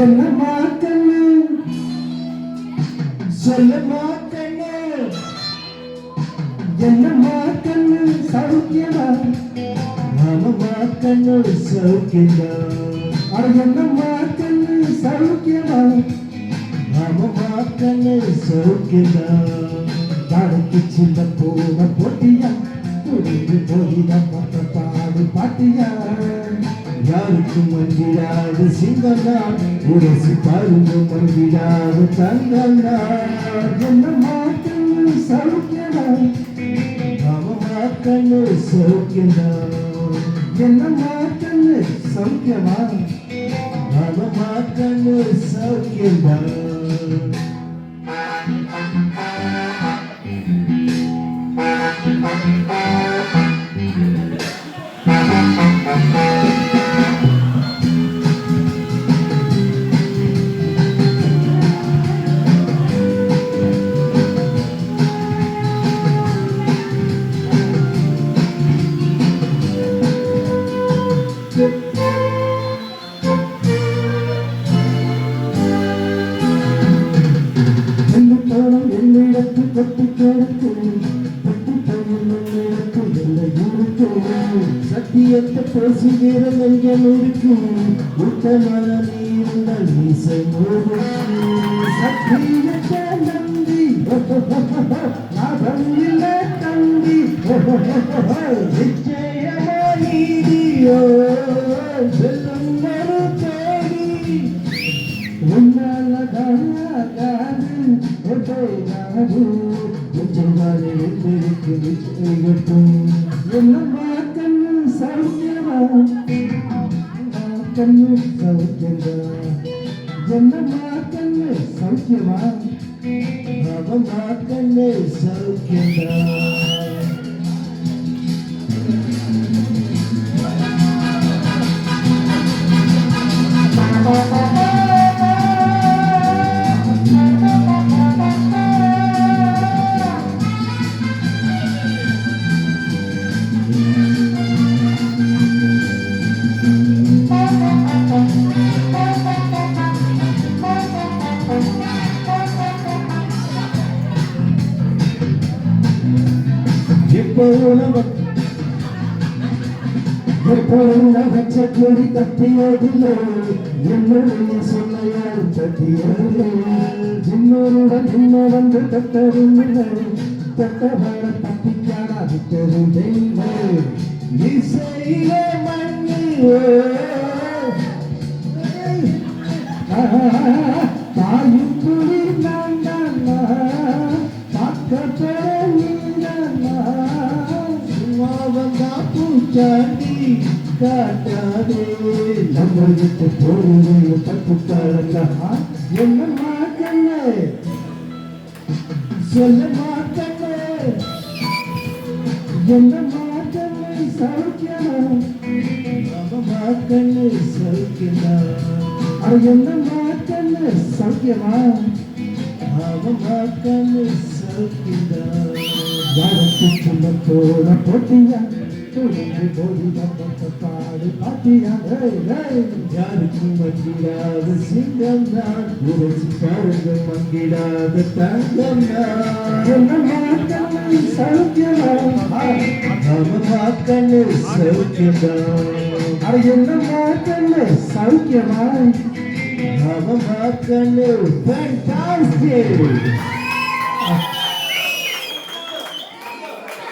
என்னம்மா கண்ணு சொல்லம்மா கண்ணு என்னம்மா கண்ணு சௌக்கியமா மாமம்மா கண்ணு சௌக்கியமா அட என்னம்மா கண்ணு சௌக்கியமா மாமம்மா கண்ணு சௌக்கியமா கடைக்கு சின்ன போன போட்டியா துணிந்து போயிட பாடு பாட்டியா யாருக்கும் மங்கிடாது சிங்கம்தான் உரசி பாருங்க மங்கிடாது தங்கம்தான் என்னம்மா கண்ணு சௌக்கியமா மாமம்மா கண்ணு சௌக்கியமா என்னம்மா கண்ணு சௌக்கியமா மாமம்மா கண்ணு சௌக்கியமா என்னிடத்து கொட்டி கேட்கும் சத்தியத்தை பேசுகிற நெஞ்சம் இருக்கும் உத்தமன நீருங்கள் மீசை சத்தியத்தை நம்பி லாபம் இல்லை தம்பி நிச்சயமா நீதியோ செல்லும் மறு தேடி உன்னாலதான் என்னம்மா கண்ணு சௌக்கியமா கண்ணு சௌக்கியமா என்னம்மா கண்ணு சௌக்கியமா மாமம்மா கண்ணு சௌக்கியமா கொடி தட்டியதில்லை என்னுடைய சொல்லையால் தட்டியதில்லை இன்னொருடன் இன்னும் வந்து தட்டதும் இல்லை தட்டவர தப்பிக்கான விட்டதும் இல்லை இசையில மண்ணு தாயும் குடி நான் பார்க்கப்பட வந்தா பூச்சாண்டி காட்டாதே நம்ம விட்டு போடுது தப்பு கலக்கா என்னம்மா கண்ணு சொல்லம்மா கண்ணு என்னம்மா கண்ணு சௌக்கியமா மாமம்மா கண்ணு சௌக்கியமா அட என்னம்மா கண்ணு சௌக்கியமா மாமம்மா கண்ணு சௌக்கியமா யாருக்குள்ள போன போட்டியா துணிந்து போயிட பாடு பாட்டியா யாருக்கும் மங்கிடாத சிங்கம் தான் உரசி பாருங்க மங்கிடாத தங்கம் என்னம்மா கண்ணு சௌக்கியமா மாமம்மா கண்ணு சௌக்கியமா அட என்னம்மா கண்ணு சௌக்கியமா மாமம்மா கண்ணு ஃபேண்டாஸ்டிக்